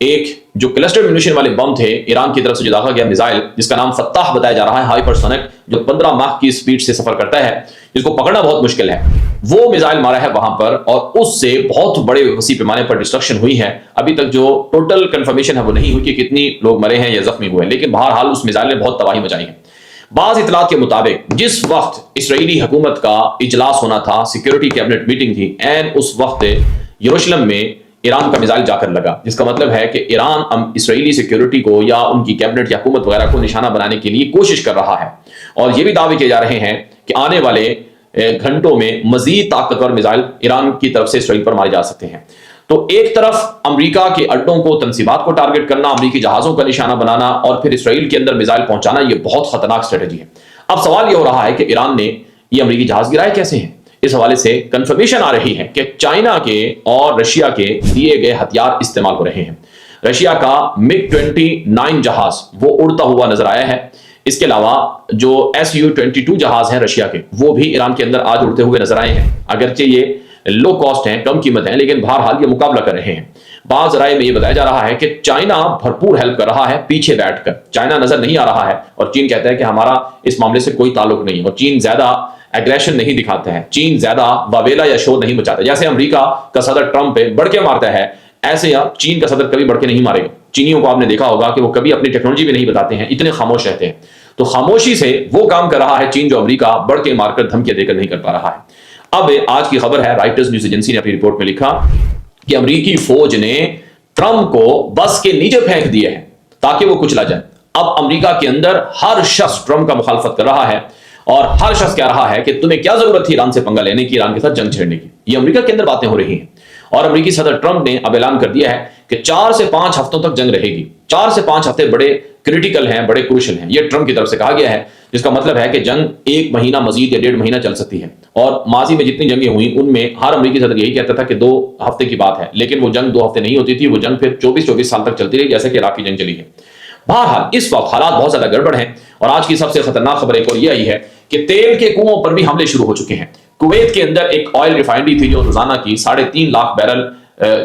ایک جو کلسٹر میونیشن والے بم تھے ایران کی طرف سے جو داغا گیا میزائل جس کا نام فتح بتایا جا رہا ہے، ہائپرسونک، جو 15 ماہ کی سپیڈ سے سفر کرتا ہے، جس کو پکڑنا بہت مشکل ہے، وہ میزائل مارا ہے وہاں پر اور اس سے بہت بڑے وسیع پیمانے پر ڈسٹرکشن ہوئی ہے۔ ابھی تک جو ٹوٹل کنفرمیشن ہے وہ نہیں ہوئی کہ کتنی لوگ مرے ہیں یا زخمی ہوئے ہیں، لیکن بہرحال اس میزائل نے بہت تباہی مچائی ہے۔ بعض اطلاعات کے مطابق جس وقت اسرائیلی حکومت کا اجلاس ہونا تھا، سیکیورٹی کیبنٹ میٹنگ تھی، این اس وقت یروشلم میں ایران کا میزائل جا کر لگا، جس کا مطلب ہے کہ ایران اسرائیلی سیکیورٹی کو یا ان کی کیبنٹ یا حکومت وغیرہ کو نشانہ بنانے کے لیے کوشش کر رہا ہے، اور یہ بھی دعوے کیے جا رہے ہیں کہ آنے والے گھنٹوں میں مزید طاقتور میزائل ایران کی طرف سے اسرائیل پر مارے جا سکتے ہیں۔ تو ایک طرف امریکہ کے اڈوں کو، تنصیبات کو ٹارگٹ کرنا، امریکی جہازوں کا نشانہ بنانا اور پھر اسرائیل کے اندر میزائل پہنچانا، یہ بہت خطرناک اسٹریٹجی ہے۔ اب سوال یہ ہو رہا ہے کہ ایران نے یہ امریکی جہاز گرائے کیسے ہیں؟ اس حوالے سے کنفرمیشن آ رہی ہے کہ چائنا کے اور رشیا کے دیے گئے ہتھیار استعمال ہو رہے ہیں۔ رشیا کا MiG 29 جہاز وہ اڑتا ہوا نظر آیا ہے۔ اس کے علاوہ جو Su-22 جہاز ہیں رشیا کے، وہ بھی ایران کے اندر آج اڑتے ہوئے نظر آئے ہیں، اگرچہ یہ لو کاسٹ ہیں، کم قیمت ہیں، لیکن بہرحال یہ مقابلہ کر رہے ہیں۔ بعض رائے میں یہ بتایا جا رہا ہے کہ چائنا بھرپور ہیلپ کر رہا ہے پیچھے بیٹھ کر، چائنا نظر نہیں آ رہا ہے اور چین کہتا ہے کہ ہمارا اس معاملے سے کوئی تعلق نہیں، اور چین زیادہ ایگریشن نہیں دکھاتا ہے، چین زیادہ واویلا یا شور نہیں مچاتا۔ جیسے امریکہ کا صدر ٹرمپ پہ بڑھ کے مارتا ہے، ایسے چین کا صدر کبھی بڑھ کے نہیں مارے گا۔ چینیوں کو آپ نے دیکھا ہوگا کہ وہ کبھی اپنی ٹیکنالوجی بھی نہیں بتاتے ہیں، اتنے خاموش رہتے ہیں۔ تو خاموشی سے وہ کام کر رہا ہے چین جو امریکہ بڑھ کے مار کر دھمکیاں دے کر نہیں کر پا رہا ہے۔ اب آج کی خبر ہے، رائٹرز نیوز ایجنسی نے اپنی رپورٹ میں لکھا کہ امریکی فوج نے ٹرمپ کو بس کے نیچے پھینک دیے ہیں تاکہ وہ کچلا جائے۔ اب امریکہ کے اندر ہر شخص ٹرمپ کا مخالفت کر رہا ہے اور ہر شخص کہہ رہا ہے کہ تمہیں کیا ضرورت تھی ایران سے پنگا لینے کی، ایران کے ساتھ جنگ چھیڑنے کی۔ یہ امریکہ کے اندر باتیں ہو رہی ہیں اور امریکی صدر ٹرمپ نے اب اعلان کر دیا ہے کہ 4 سے 5 ہفتوں تک جنگ رہے گی۔ 4 سے 5 ہفتے بڑے کریٹیکل ہیں، بڑے کروشل ہیں، یہ ٹرمپ کی طرف سے کہا گیا ہے، جس کا مطلب ہے کہ جنگ 1 مہینہ مزید یا 1.5 مہینہ چل سکتی ہے۔ اور ماضی میں جتنی جنگیں ہوئیں ان میں ہر امریکی صدر یہی کہتا تھا کہ 2 ہفتے کی بات ہے، لیکن وہ جنگ 2 ہفتے نہیں ہوتی تھی، وہ جنگ پھر 24 سال تک چلتی رہی، جیسے کہ عراق کی جنگ چلی ہے۔ بہرحال اس وقت حالات بہت زیادہ گڑبڑ ہیں، اور آج کی سب سے خطرناک خبر ایک اور یہ آئی ہے کہ تیل کے کنووں پر بھی حملے شروع ہو چکے ہیں۔ کویت کے اندر ایک آئل ریفائنری تھی جو روزانہ کی 3.5 لاکھ بیرل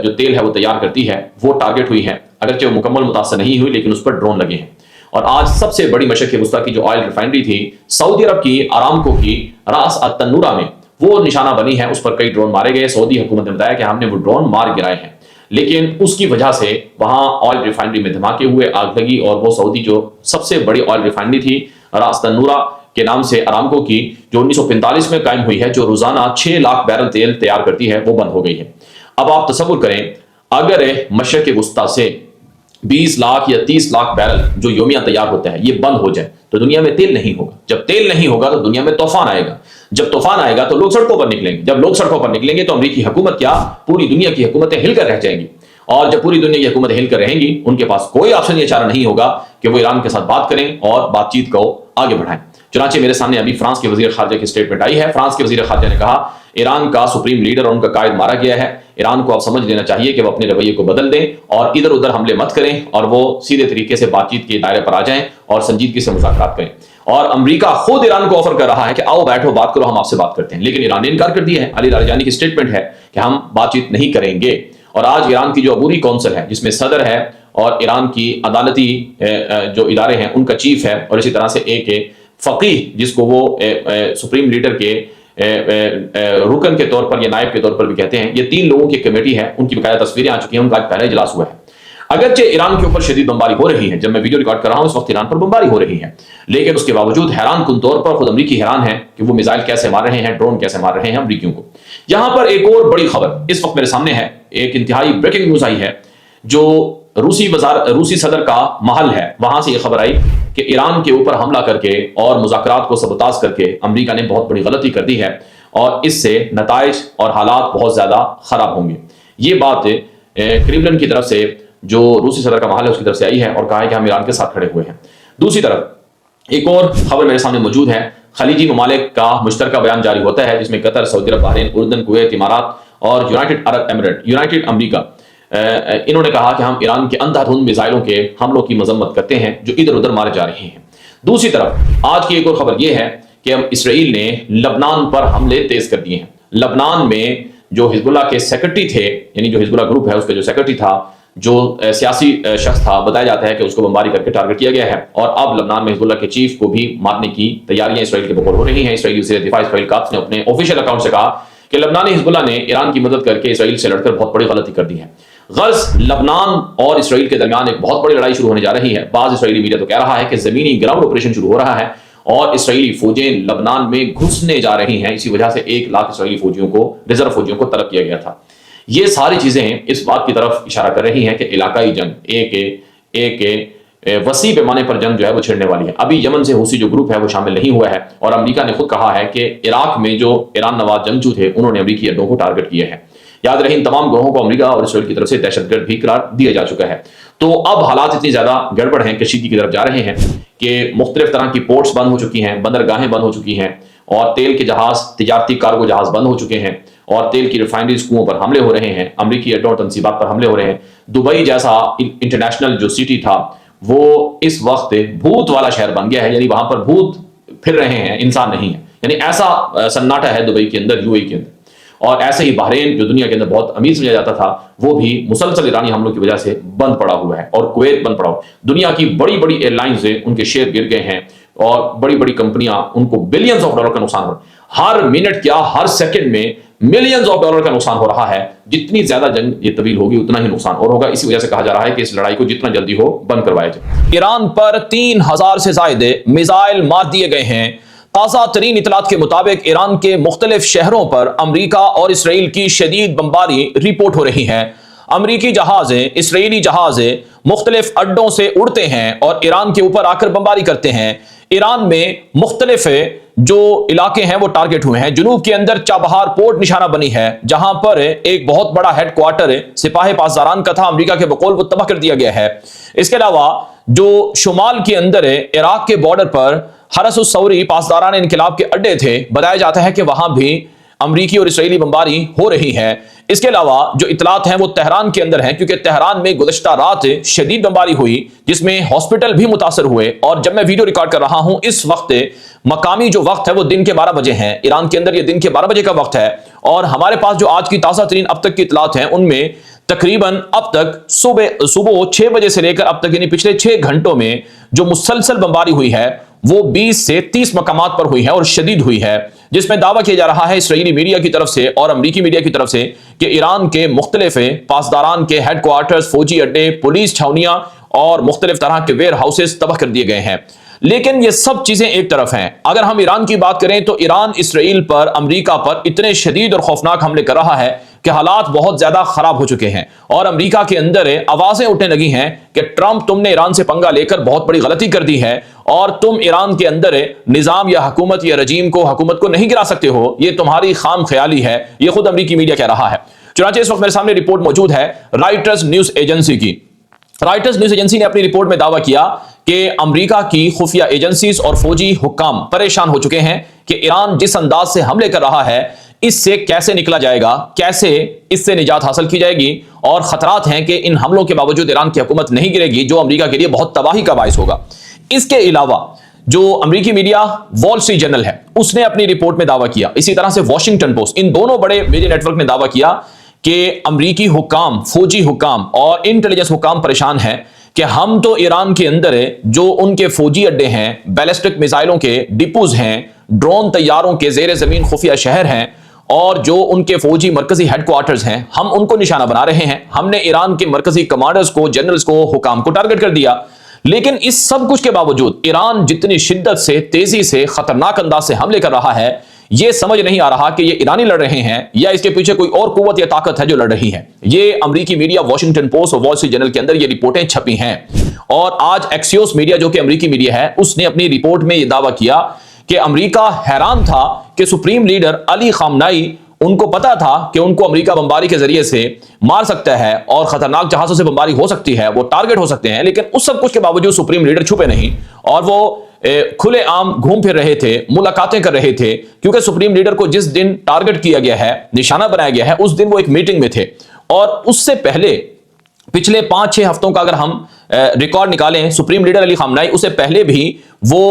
جو تیل ہے وہ تیار کرتی ہے، وہ ٹارگٹ ہوئی ہے، اگرچہ وہ مکمل متاثر نہیں ہوئی لیکن اس پر ڈرون لگے ہیں۔ اور آج سب سے بڑی مشرق وسطیٰ کی جو آئل ریفائنری تھی سعودی عرب کی آرامکو کی راس التنورہ میں، وہ نشانہ بنی ہے، اس پر کئی ڈرون مارے گئے۔ سعودی حکومت نے بتایا کہ ہم نے وہ ڈرون مار گرائے ہیں، لیکن اس کی وجہ سے وہاں آئل ریفائنری میں دھماکے ہوئے، آگ لگی، اور وہ سعودی جو سب سے بڑی آئل ریفائنری تھی راس التنورہ کے نام سے آرامکو کی، جو 1945 میں قائم ہوئی ہے، جو روزانہ 6 لاکھ بیرل تیل تیار کرتی ہے، وہ بند ہو گئی ہے۔ اب آپ تصور کریں اگر مشرق وسطیٰ سے 20 لاکھ یا 30 لاکھ بیرل جو یومیہ تیار ہوتا ہے یہ بند ہو جائے تو دنیا میں تیل نہیں ہوگا۔ جب تیل نہیں ہوگا تو دنیا میں طوفان آئے گا، جب طوفان آئے گا تو لوگ سڑکوں پر نکلیں گے، جب لوگ سڑکوں پر نکلیں گے تو امریکی حکومت کیا پوری دنیا کی حکومتیں ہل کر رہ جائیں گی، اور جب پوری دنیا کی حکومتیں ہل کر رہیں گی ان کے پاس کوئی آپشن یا چارہ نہیں ہوگا کہ وہ ایران کے ساتھ بات کریں اور بات چیت کو آگے بڑھائیں۔ چنانچہ میرے سامنے ابھی فرانس کے وزیر خارجہ کی سٹیٹمنٹ آئی ہے۔ فرانس کے وزیر خارجہ نے کہا ایران کا سپریم لیڈر اور ان کا قائد مارا گیا ہے، ایران کو اب سمجھ لینا چاہیے کہ وہ اپنے رویے کو بدل دیں اور ادھر ادھر حملے مت کریں، اور وہ سیدھے طریقے سے بات چیت کے دائرے پر آ جائیں اور سنجیدگی سے مذاکرات کریں۔ اور امریکہ خود ایران کو آفر کر رہا ہے کہ آؤ بیٹھو بات کرو، ہم آپ سے بات کرتے ہیں، لیکن ایران نے انکار کر دیا ہے۔ علی لاریجانی کی سٹیٹمنٹ ہے کہ ہم بات چیت نہیں کریں گے۔ اور آج ایران کی جو عبوری کونسل ہے جس میں صدر ہے اور ایران کی عدالتی جو ادارے ہیں ان کا چیف ہے، اور اسی طرح سے ایک فقیہ جس کو وہ سپریم لیڈر کے رکن کے طور پر یا نائب کے طور پر بھی کہتے ہیں، یہ 3 لوگوں کی کمیٹی ہے، ان کی باقاعدہ تصویریں آ چکی ہیں، ان کا آج پہلا اجلاس ہوا ہے۔ اگرچہ ایران کے اوپر شدید بمباری ہو رہی ہے، جب میں ویڈیو ریکارڈ کر رہا ہوں اس وقت ایران پر بمباری ہو رہی ہے، لیکن اس کے باوجود حیران کن طور پر خود امریکی حیران ہے کہ وہ میزائل کیسے مار رہے ہیں، ڈرون کیسے مار رہے ہیں امریکیوں کو۔ یہاں پر ایک اور بڑی خبر اس وقت میرے سامنے ہے، ایک انتہائی بریکنگ نیوز آئی ہے، جو روسی صدر کا محل ہے وہاں سے یہ خبر آئی کہ ایران کے اوپر حملہ کر کے اور مذاکرات کو سبوتاژ کر کے امریکہ نے بہت بڑی غلطی کر دی ہے، اور اس سے نتائج اور حالات بہت زیادہ خراب ہوں گے۔ یہ بات کریملن کی طرف سے جو روسی صدر کا محل ہے اس کی طرف سے آئی ہے، اور کہا ہے کہ ہم ایران کے ساتھ کھڑے ہوئے ہیں۔ دوسری طرف ایک اور خبر میرے سامنے موجود ہے، خلیجی ممالک کا مشترکہ بیان جاری ہوتا ہے جس میں قطر، سعودی عرب، بحرین، اردن، کویت، امارات اور یونائٹڈ عرب ایمریٹ، یونائٹڈ امریکہ، انہوں نے کہا کہ ہم ایران کے اندھا دھند میزائلوں کے حملوں کی مذمت کرتے ہیں جو ادھر ادھر مارے جا رہے ہیں۔ دوسری طرف آج کی ایک اور خبر یہ ہے کہ اسرائیل نے لبنان پر حملے تیز کر دیے ہیں۔ لبنان میں جو حزب اللہ کے سیکرٹری تھے، یعنی جو حزب اللہ گروپ ہے اس کا جو سیکرٹری تھا جو سیاسی شخص تھا، بتایا جاتا ہے کہ اس کو بمباری کر کے ٹارگٹ کیا گیا ہے، اور اب لبنان میں حزب اللہ کے چیف کو بھی مارنے کی تیاریاں اسرائیل کے بقول ہو رہی ہیں۔ اسرائیلی وزیر دفاع اسماعیل قاتل نے اپنے آفیشیل اکاؤنٹ سے کہا کہ لبنانی حزب اللہ نے ایران کی مدد کر کے اسرائیل سے لڑ کر بہت بڑی غلطی کر دی ہے۔ غرض لبنان اور اسرائیل کے درمیان ایک بہت بڑی لڑائی شروع ہونے جا رہی ہے۔ بعض اسرائیلی میڈیا تو کہہ رہا ہے کہ زمینی گراؤنڈ آپریشن شروع ہو رہا ہے اور اسرائیلی فوجیں لبنان میں گھسنے جا رہی ہیں، اسی وجہ سے 1 لاکھ اسرائیلی فوجیوں کو، ریزرو فوجیوں کو طلب کیا گیا تھا۔ یہ ساری چیزیں اس بات کی طرف اشارہ کر رہی ہیں کہ علاقائی جنگ ایک وسیع پیمانے پر جنگ جو ہے وہ چھڑنے والی ہے۔ ابھی یمن سے حوثی جو گروپ ہے وہ شامل نہیں ہوا ہے، اور امریکہ نے خود کہا ہے کہ عراق میں جو ایران نواز جنگجو تھے انہوں نے امریکی اڈوں کو ٹارگٹ کیے ہیں۔ یاد رہے ان تمام گروہوں کو امریکہ اور اسرائیل کی طرف سے دہشت گرد بھی قرار دیا جا چکا ہے۔ تو اب حالات اتنی زیادہ گڑبڑ ہیں، کشیدگی کی طرف جا رہے ہیں کہ مختلف طرح کی پورٹس بند ہو چکی ہیں، بندرگاہیں بند ہو چکی ہیں، اور تیل کے جہاز، تجارتی کارگو جہاز بند ہو چکے ہیں، اور تیل کی ریفائنریز کنوؤں پر حملے ہو رہے ہیں، امریکی اڈوں اور تنصیبات پر حملے ہو رہے ہیں۔ دبئی جیسا انٹرنیشنل جو سٹی تھا وہ اس وقت بھوت والا شہر بن گیا ہے، یعنی وہاں پر بھوت پھر رہے ہیں، انسان نہیں ہے، یعنی ایسا سناٹا ہے دبئی کے اندر، یو اے کے اندر۔ اور ایسے ہی بحرین جو دنیا کے اندر بہت امیر سمجھا جاتا تھا وہ بھی مسلسل ایرانی حملوں کی وجہ سے بند پڑا ہوا ہے، اور کویت بند پڑا ہوا ہے۔ دنیا کی بڑی بڑی ایئر لائنز ان کے شیئر گر گئے ہیں، اور بڑی بڑی کمپنیاں ان کو بلینز آف ڈالر کا نقصان ہو رہا ہے، ہر منٹ کیا ہر سیکنڈ میں ملینز آف ڈالر کا نقصان ہو رہا ہے۔ جتنی زیادہ جنگ یہ طویل ہوگی اتنا ہی نقصان اور ہوگا، اسی وجہ سے کہا جا رہا ہے کہ اس لڑائی کو جتنا جلدی ہو بند کروایا جائے۔ ایران پر 3000 سے زائد میزائل مار دیے گئے ہیں۔ تازہ ترین اطلاعات کے مطابق ایران کے مختلف شہروں پر امریکہ اور اسرائیل کی شدید بمباری رپورٹ ہو رہی ہے۔ امریکی جہازیں، اسرائیلی جہازیں مختلف اڈوں سے اڑتے ہیں اور ایران کے اوپر آ کر بمباری کرتے ہیں۔ ایران میں مختلف جو علاقے ہیں وہ ٹارگٹ ہوئے ہیں۔ جنوب کے اندر چابہار پورٹ نشانہ بنی ہے، جہاں پر ایک بہت بڑا ہیڈ کوارٹر سپاہ پاسداران کا تھا، امریکہ کے بقول وہ تباہ کر دیا گیا ہے۔ اس کے علاوہ جو شمال کے اندر عراق کے بارڈر پر حرس الثوری پاسداران انقلاب کے اڈے تھے، بتایا جاتا ہے کہ وہاں بھی امریکی اور اسرائیلی بمباری ہو رہی ہے۔ اس کے علاوہ جو اطلاعات ہیں وہ تہران کے اندر ہیں، کیونکہ تہران میں گزشتہ رات شدید بمباری ہوئی جس میں ہاسپٹل بھی متاثر ہوئے، اور جب میں ویڈیو ریکارڈ کر رہا ہوں اس وقت مقامی جو وقت ہے وہ دن کے 12 بجے ہیں، ایران کے اندر یہ دن کے 12 بجے کا وقت ہے، اور ہمارے پاس جو آج کی تازہ ترین اب تک کی اطلاعات ہیں ان میں تقریباً اب تک صبح 6 بجے سے لے کر اب تک، یعنی پچھلے 6 گھنٹوں میں جو مسلسل بمباری ہوئی ہے وہ 20 سے 30 مقامات پر ہوئی ہے اور شدید ہوئی ہے، جس میں دعویٰ کیا جا رہا ہے اسرائیلی میڈیا کی طرف سے اور امریکی میڈیا کی طرف سے کہ ایران کے مختلف پاسداران کے ہیڈ کوارٹرز، فوجی اڈے، پولیس چھاونیاں اور مختلف طرح کے ویئر ہاؤسز تباہ کر دیے گئے ہیں۔ لیکن یہ سب چیزیں ایک طرف ہیں، اگر ہم ایران کی بات کریں تو ایران اسرائیل پر، امریکہ پر اتنے شدید اور خوفناک حملے کر رہا ہے کہ حالات بہت زیادہ خراب ہو چکے ہیں، اور امریکہ کے اندر آوازیں اٹھنے لگی ہیں کہ ٹرمپ تم نے ایران سے پنگا لے کر بہت بڑی غلطی کر دی ہے، اور تم ایران کے اندر نظام یا حکومت یا رجیم کو، حکومت کو نہیں گرا سکتے ہو، یہ تمہاری خام خیالی ہے۔ یہ خود امریکی میڈیا کہہ رہا ہے۔ چنانچہ اس وقت میرے سامنے رپورٹ موجود ہے رائٹرز نیوز ایجنسی کی۔ رائٹرز نیوز ایجنسی نے اپنی رپورٹ میں دعویٰ کیا کہ امریکہ کی خفیہ ایجنسیز اور فوجی حکام پریشان ہو چکے ہیں کہ ایران جس انداز سے حملے کر رہا ہے اس سے کیسے نکلا جائے گا، کیسے اس سے نجات حاصل کی جائے گی، اور خطرات ہیں کہ ان حملوں کے باوجود ایران کی حکومت نہیں گرے گی، جو امریکہ کے لیے بہت تباہی کا باعث ہوگا۔ اس کے علاوہ جو امریکی میڈیا وال اسٹریٹ جرنل ہے اس نے اپنی رپورٹ میں دعویٰ کیا، اسی طرح سے واشنگٹن پوسٹ، ان دونوں بڑے میڈیا نیٹ ورک نے دعویٰ کیا کہ امریکی حکام، فوجی حکام اور انٹیلیجنس حکام پریشان ہیں کہ ہم تو ایران کے اندر جو ان کے فوجی اڈے ہیں، بیلسٹک میزائلوں کے ڈپوز ہیں، ڈرون طیاروں کے زیر زمین خفیہ شہر ہیں، اور جو ان کے فوجی مرکزی ہیڈ کوارٹرز ہیں، ہم ان کو نشانہ بنا رہے ہیں۔ ہم نے ایران کے مرکزی کمانڈرز کو، جنرلز کو، حکام کو ٹارگٹ کر دیا۔ لیکن اس سب کچھ کے باوجود ایران جتنی شدت سے، تیزی سے، خطرناک انداز سے حملے کر رہا ہے، یہ سمجھ نہیں آ رہا کہ یہ ایرانی لڑ رہے ہیں یا اس کے پیچھے کوئی اور قوت یا طاقت ہے جو لڑ رہی ہے۔ یہ امریکی میڈیا واشنگٹن پوسٹ اور وال اسٹریٹ جرنل کے اندر یہ رپورٹیں چھپی ہیں، اور آج ایکسیوس میڈیا جو کہ امریکی میڈیا ہے اس نے اپنی رپورٹ میں یہ دعویٰ کیا کہ امریکہ حیران تھا کہ سپریم لیڈر علی خامنائی، ان کو پتا تھا کہ ان کو امریکہ بمباری کے ذریعے سے مار سکتا ہے اور خطرناک جہازوں سے بمباری ہو سکتی ہے، وہ ٹارگٹ ہو سکتے ہیں، لیکن اس سب کچھ کے باوجود سپریم لیڈر چھپے نہیں اور وہ کھلے عام گھوم پھر رہے تھے، ملاقاتیں کر رہے تھے، کیونکہ سپریم لیڈر کو جس دن ٹارگٹ کیا گیا ہے، نشانہ بنایا گیا ہے، اس دن وہ ایک میٹنگ میں تھے، اور اس سے پہلے پچھلے 5-6 ہفتوں کا اگر ہم ریکارڈ نکالیں، سپریم لیڈر علی خامنائی اسے پہلے بھی وہ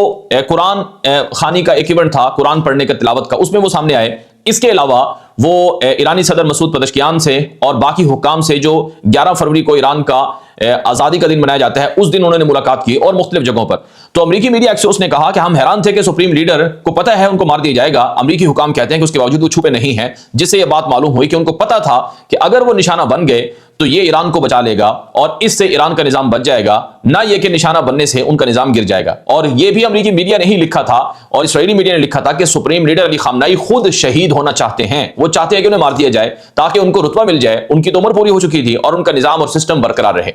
قرآن خوانی کا ایک ایونٹ تھا، قرآن پڑھنے کا، تلاوت کا، اس میں وہ سامنے آئے اس کے علاوہ وہ ایرانی صدر مسعود پزشکیان سے اور باقی حکام سے جو 11 فروری کو ایران کا آزادی کا دن منایا جاتا ہے اس دن انہوں نے ملاقات کی اور مختلف جگہوں پر. تو امریکی میڈیا ایکسیوس نے کہا کہ ہم حیران تھے کہ سپریم لیڈر کو پتہ ہے ان کو مار دیا جائے گا. امریکی حکام کہتے ہیں کہ اس کے باوجود وہ چھپے نہیں ہیں, جس سے یہ بات معلوم ہوئی کہ ان کو پتہ تھا کہ اگر وہ نشانہ بن گئے تو یہ ایران کو بچا لے گا اور اس سے ایران کا نظام بچ جائے گا, نہ یہ کہ نشانہ بننے سے ان کا نظام گر جائے گا. اور یہ بھی امریکی میڈیا نے ہی لکھا تھا اور اسرائیلی میڈیا نے لکھا تھا کہ سپریم لیڈر علی خامنائی خود شہید ہونا چاہتے ہیں. وہ چاہتے ہیں کہ انہیں مار دیا جائے تاکہ ان کو رتبہ مل جائے, ان کی تو عمر پوری ہو چکی تھی, اور ان کا نظام اور سسٹم برقرار رہے.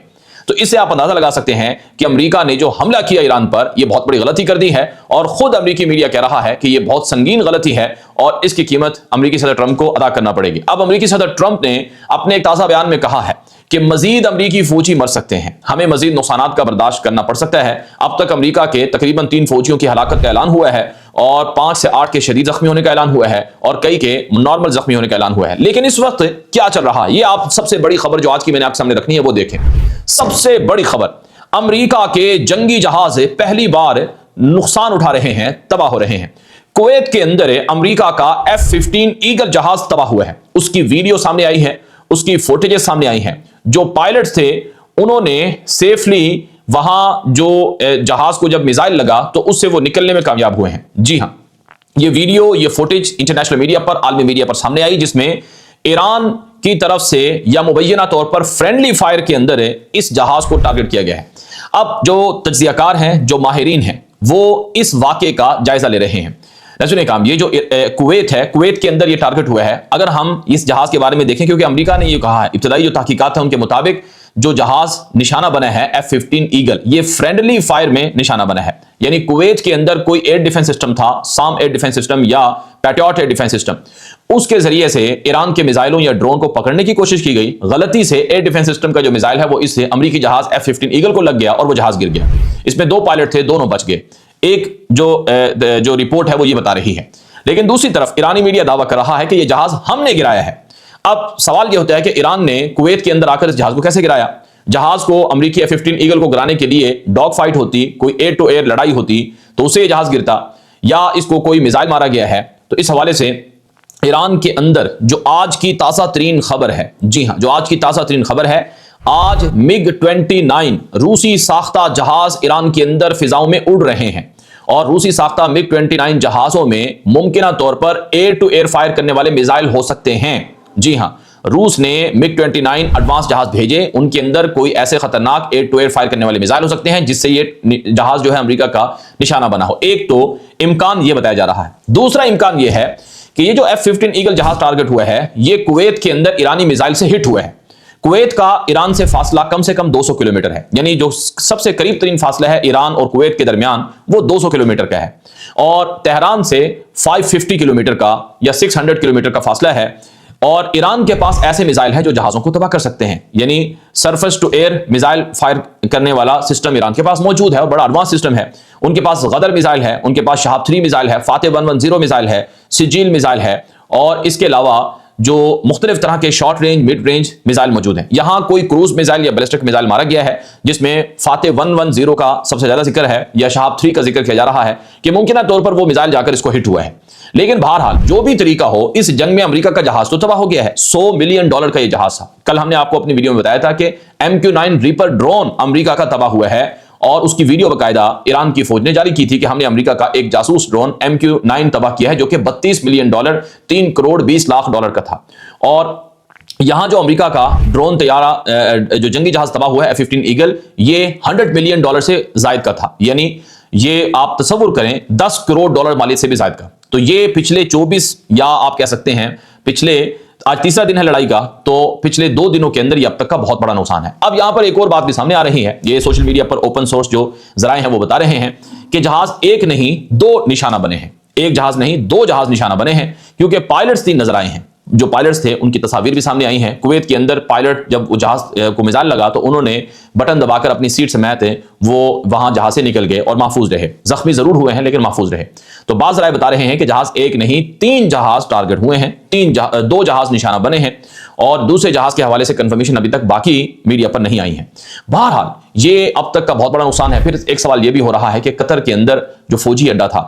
تو اس سے آپ اندازہ لگا سکتے ہیں کہ امریکہ نے جو حملہ کیا ایران پر یہ بہت بڑی غلطی کر دی ہے, اور خود امریکی میڈیا کہہ رہا ہے کہ یہ بہت سنگین غلطی ہے اور اس کی قیمت امریکی صدر ٹرمپ کو ادا کرنا پڑے گی. اب امریکی صدر ٹرمپ نے اپنے ایک تازہ بیان میں کہا ہے کہ مزید امریکی فوجی مر سکتے ہیں, ہمیں مزید نقصانات کا برداشت کرنا پڑ سکتا ہے. اب تک امریکہ کے تقریباً 3 فوجیوں کی ہلاکت کا اعلان ہوا ہے اور 5 سے 8 کے شدید زخمی ہونے کا اعلان ہوا ہے اور کئی کے نارمل زخمی ہونے کا اعلان ہوا ہے. لیکن اس وقت کیا چل رہا ہے, یہ آپ سب سے بڑی خبر جو آج کی میں نے آپ کے سامنے رکھنی ہے وہ دیکھیں. سب سے بڑی خبر, امریکہ کے جنگی جہاز پہلی بار نقصان اٹھا رہے ہیں, تباہ ہو رہے ہیں. کویت کے اندر امریکہ کا F-15 ایگل جہاز تباہ ہوا ہے. اس کی ویڈیو سامنے آئی ہے, اس کی فوٹیجز سامنے آئی ہیں. جو پائلٹ تھے انہوں نے سیفلی وہاں جو جہاز کو جب میزائل لگا تو اس سے وہ نکلنے میں کامیاب ہوئے ہیں. جی ہاں, یہ ویڈیو, یہ فوٹیج انٹرنیشنل میڈیا پر, عالمی میڈیا پر سامنے آئی, جس میں ایران کی طرف سے یا مبینہ طور پر فرینڈلی فائر کے اندر اس جہاز کو ٹارگٹ کیا گیا ہے. اب جو تجزیہ کار ہیں, جو ماہرین ہیں, وہ اس واقعے کا جائزہ لے رہے ہیں. سنیں کام, یہ جو کویت ہے, کویت کے اندر یہ ٹارگٹ ہوا ہے. اگر ہم اس جہاز کے بارے میں دیکھیں, کیونکہ امریکہ نے یہ کہا ہے, ابتدائی جو تحقیقات ہیں ان کے مطابق جو جہاز نشانہ بنا ہے F-15 ایگل, یہ فرینڈلی فائر میں نشانہ بنا ہے. یعنی کویت کے اندر کوئی ایئر ڈیفنس سسٹم تھا, سام ایئر ڈیفنس سسٹم یا پیٹریوٹ ایئر ڈیفنس سسٹم, اس کے ذریعے سے ایران کے میزائلوں یا ڈرون کو پکڑنے کی کوشش کی گئی. غلطی سے ایئر ڈیفنس سسٹم کا جو میزائل ہے وہ اس سے امریکی جہاز F-15 ایگل کو لگ گیا اور وہ جہاز گر گیا. اس میں 2 پائلٹ تھے, دونوں بچ گئے. ایک جو رپورٹ ہے وہ یہ بتا رہی ہے. لیکن دوسری طرف ایرانی میڈیا دعویٰ کر رہا ہے کہ یہ جہاز ہم نے گرایا ہے. اب سوال یہ ہوتا ہے کہ ایران نے کویت کے اندر آ کر اس جہاز کو کیسے گرایا؟ جہاز کو امریکی F-15 ایگل کو گرانے کے لیے ڈاگ فائٹ ہوتی, کوئی ایئر ٹو ایئر لڑائی ہوتی تو اسے یہ جہاز گرتا, یا اس کو کوئی میزائل مارا گیا ہے. تو اس حوالے سے ایران کے اندر جو آج کی تازہ ترین خبر ہے, جی ہاں, جو آج کی تازہ ترین خبر ہے, آج MiG-29 روسی ساختہ جہاز ایران کے اندر فضاؤں میں اڑ رہے ہیں. اور روسی ساختہ MiG-29 جہازوں میں ممکنہ طور پر ایئر ٹو ایئر فائر کرنے والے میزائل ہو سکتے ہیں. جی ہاں, روس نے MiG-29 ایڈوانس جہاز بھیجے, ان کے اندر کوئی ایسے خطرناک ایئر ٹو ایئر فائر کرنے والے میزائل ہو سکتے ہیں جس سے یہ جہاز جو ہے امریکہ کا نشانہ بنا ہو. ایک تو امکان یہ بتایا جا رہا ہے. دوسرا امکان یہ ہے کہ یہ جو F-15 ایگل جہاز ٹارگٹ ہوا ہے یہ کویت کے اندر ایرانی میزائل سے ہٹ ہوا ہے. کویت کا ایران سے فاصلہ کم سے کم 200 کلومیٹر ہے, یعنی جو سب سے قریب ترین فاصلہ ہے ایران اور کویت کے درمیان وہ 200 کلومیٹر کا ہے, اور تہران سے 550 کلومیٹر کا یا 600 کلومیٹر کا فاصلہ ہے. اور ایران کے پاس ایسے میزائل ہیں جو جہازوں کو تباہ کر سکتے ہیں, یعنی surface to air missile fire کرنے والا سسٹم ایران کے پاس موجود ہے اور بڑا ایڈوانس سسٹم ہے. ان کے پاس غدر میزائل ہے, ان کے پاس شہاب 3 میزائل ہے, فاتح 110 میزائل ہے, سجیل میزائل ہے, اور اس کے علاوہ جو مختلف طرح کے short range, mid range missile موجود ہیں. یہاں کوئی کروز میزائل یا بیلسٹک میزائل مارا گیا ہے جس میں فاتح 110 کا سب سے زیادہ ذکر ہے, یا شہاب 3 کا ذکر کیا جا رہا ہے کہ ممکنہ طور پر وہ میزائل جا کر اس کو ہٹ ہوا ہے. لیکن بہرحال جو بھی طریقہ ہو, اس جنگ میں امریکہ کا جہاز تو تباہ ہو گیا ہے. $100 ملین کا یہ جہاز تھا. کل ہم نے آپ کو اپنی ویڈیو میں بتایا تھا کہ MQ-9 ریپر ڈرون امریکہ کا تباہ ہوا ہے, اور اس کی ویڈیو باقاعدہ ایران کی فوج نے جاری کی تھی کہ ہم نے امریکہ کا ایک جاسوس ڈرون MQ-9 تباہ کیا ہے جو کہ $32 ملین $3 کروڑ 20 لاکھ کا تھا. اور یہاں جو امریکہ کا ڈرون طیارہ جو جنگی جہاز تباہ ہوا ہے F-15 ایگل, یہ $100 ملین سے زائد کا تھا, یعنی یہ آپ تصور کریں $10 کروڑ مالیت سے بھی زائد کا. تو یہ پچھلے 24 یا آپ کہہ سکتے ہیں پچھلے, آج تیسرا دن ہے لڑائی کا, تو پچھلے 2 دنوں کے اندر یہ اب تک کا بہت بڑا نقصان ہے. اب یہاں پر ایک اور بات بھی سامنے آ رہی ہے, یہ سوشل میڈیا پر اوپن سورس جو ذرائع ہیں وہ بتا رہے ہیں کہ جہاز ایک نہیں 2 نشانہ بنے ہیں. ایک جہاز نہیں 2 جہاز نشانہ بنے ہیں, کیونکہ پائلٹس 3 نظر آئے ہیں. جو پائلٹس تھے ان کی تصاویر بھی سامنے آئی ہیں. کویت کے اندر پائلٹ جب وہ جہاز کو میزائل لگا تو انہوں نے بٹن دبا کر اپنی سیٹ سمیت وہ وہاں جہاز سے نکل گئے اور محفوظ رہے. زخمی ضرور ہوئے ہیں لیکن محفوظ رہے. تو بعض ذرائع بتا رہے ہیں کہ جہاز ایک نہیں 3 جہاز ٹارگٹ ہوئے ہیں, 2 جہاز نشانہ بنے ہیں, اور دوسرے جہاز کے حوالے سے کنفرمیشن ابھی تک باقی میڈیا پر نہیں آئی ہیں. بہرحال یہ اب تک کا بہت بڑا نقصان ہے. پھر ایک سوال یہ بھی ہو رہا ہے کہ قطر کے اندر جو فوجی اڈا تھا